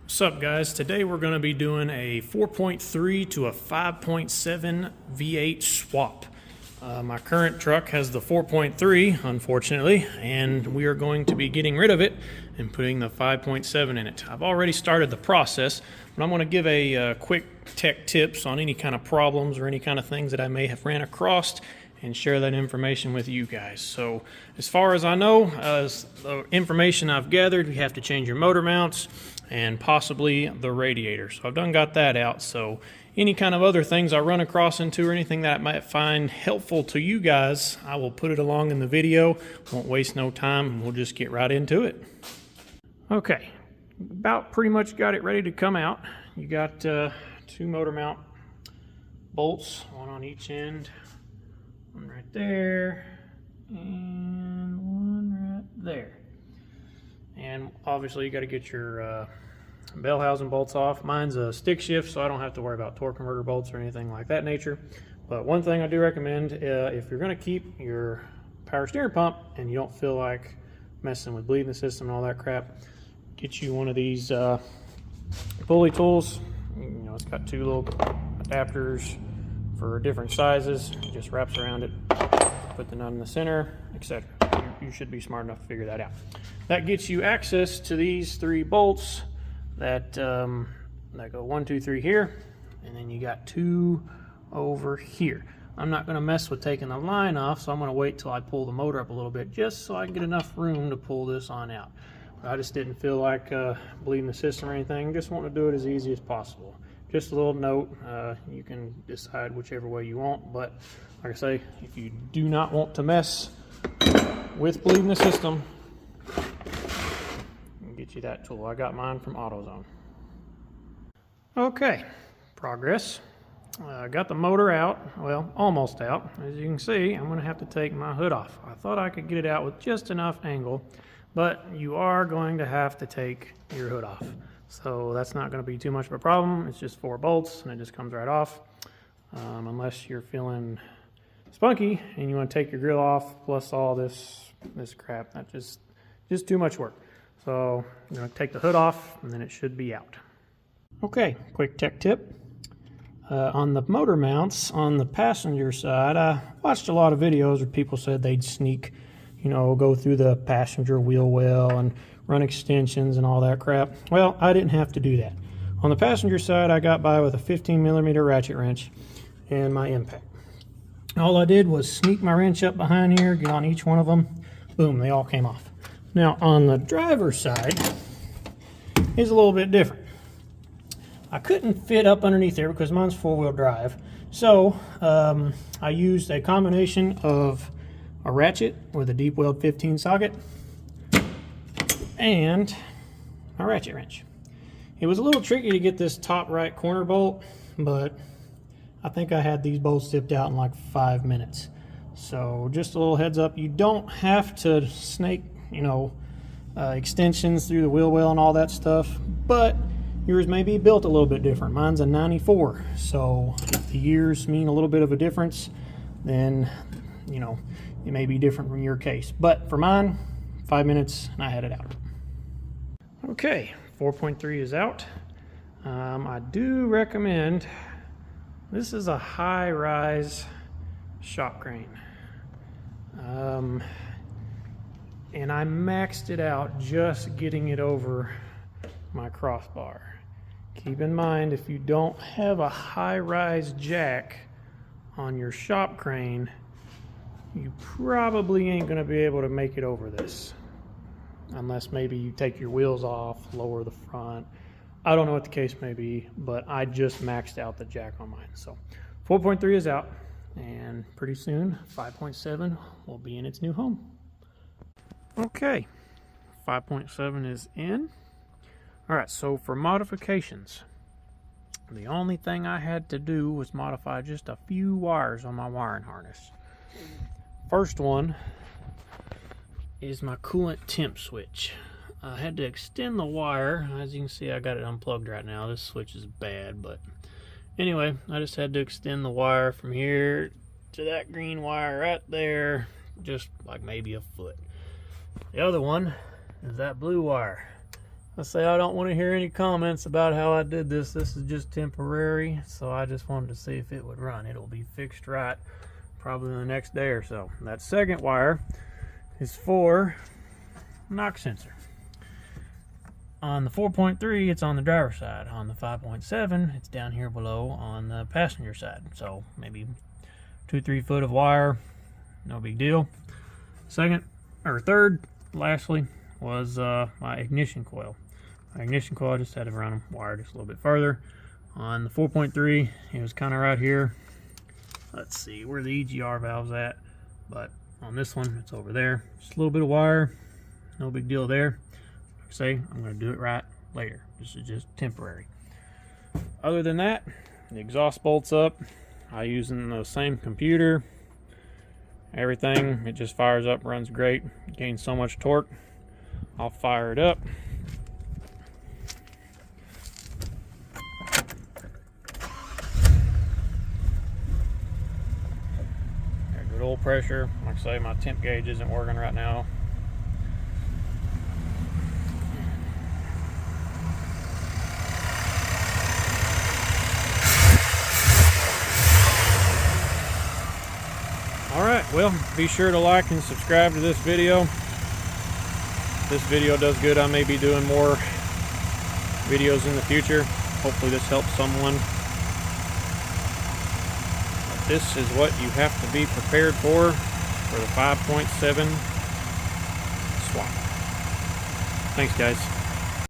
What's up, guys? Today we're going to be doing a 4.3 to a 5.7 V8 swap. My current truck has the 4.3, unfortunately, and we are going to be getting rid of it and putting the 5.7 in it. I've already started the process, but I'm going to give a quick tech tips on any kind of problems or any kind of things that I may have ran across and share that information with you guys. So as far as I know, the information I've gathered, you have to change your motor mounts and possibly the radiator. So I've done got that out. So any kind of other things I run across into or anything that I might find helpful to you guys, I will put it along in the video. Won't waste no time, and we'll just get right into it. Okay, about pretty much got it ready to come out. You got two motor mount bolts, one on each end, one right there, and one right there. And obviously you got to get your bell housing bolts off. Mine's a stick shift, so I don't have to worry about torque converter bolts or anything like that nature. But one thing I do recommend, if you're going to keep your power steering pump and you don't feel like messing with bleeding the system and all that crap, get you one of these pulley tools. You know, it's got two little adapters for different sizes. It just wraps around it, put the nut in the center, etc. You should be smart enough to figure that out. That gets you access to these three bolts that go 1, 2, 3 here, and then you got two over here. I'm not going to mess with taking the line off, so I'm going to wait till I pull the motor up a little bit just so I can get enough room to pull this on out. I just didn't feel like bleeding the system or anything. Just want to do it as easy as possible. Just a little note, you can decide whichever way you want, but like I say, if you do not want to mess with bleeding the system, get you that tool. I got mine from AutoZone. Okay, progress. Got the motor out, well, almost out. As you can see, I'm going to have to take my hood off. I thought I could get it out with just enough angle, but you are going to have to take your hood off. So that's not going to be too much of a problem. It's just 4 bolts and it just comes right off. Unless you're feeling spunky and you want to take your grill off plus all this crap. That's just too much work. So I'm going to take the hood off and then it should be out. Okay, quick tech tip. On the motor mounts on the passenger side, I watched a lot of videos where people said they'd sneak, go through the passenger wheel well and run extensions and all that crap. Well, I didn't have to do that. On the passenger side, I got by with a 15mm ratchet wrench and my impact. All I did was sneak my wrench up behind here, get on each one of them, boom, they all came off. Now on the driver's side is a little bit different. I couldn't fit up underneath there because mine's 4-wheel drive. So I used a combination of a ratchet with a deep weld 15 socket and my ratchet wrench. It was a little tricky to get this top right corner bolt, but I think I had these bolts tipped out in like 5 minutes. So just a little heads up, you don't have to snake extensions through the wheel well and all that stuff, but yours may be built a little bit different. Mine's a 94, so if the years mean a little bit of a difference, then it may be different from your case. But for mine, 5 minutes and I had it out. Okay, 4.3 is out. I do recommend, this is a high-rise shop crane. And I maxed it out just getting it over my crossbar. Keep in mind, if you don't have a high-rise jack on your shop crane, you probably ain't going to be able to make it over this. Unless maybe you take your wheels off, lower the front. I don't know what the case may be, but I just maxed out the jack on mine. So 4.3 is out, and pretty soon 5.7 will be in its new home. Okay, 5.7 is in. Alright, so for modifications, the only thing I had to do was modify just a few wires on my wiring harness. First one is my coolant temp switch. I had to extend the wire. As you can see, I got it unplugged right now. This switch is bad, but anyway, I just had to extend the wire from here to that green wire right there, just like maybe a foot. The other one is that blue wire. I say I don't want to hear any comments about how I did this. This is just temporary, so I just wanted to see if it would run. It'll be fixed right probably the next day or so. That second wire is for knock sensor. On the 4.3, it's on the driver's side. On the 5.7, it's down here below on the passenger side. So maybe 2-3 foot of wire, no big deal. Third, lastly, was my ignition coil. My ignition coil, I just had to run them wired just a little bit further. On the 4.3, it was kind of right here. Let's see where the EGR valve's at, but on this one, it's over there. Just a little bit of wire, no big deal there. Like I say, I'm going to do it right later. This is just temporary. Other than that, the exhaust bolt's up. I using the same computer. Everything, it just fires up, runs great, gains so much torque. I'll fire it up. Got good oil pressure. Like I say, my temp gauge isn't working right now. Alright, well, be sure to like and subscribe to this video. If this video does good, I may be doing more videos in the future. Hopefully this helps someone. But this is what you have to be prepared for the 5.7 swap. Thanks, guys.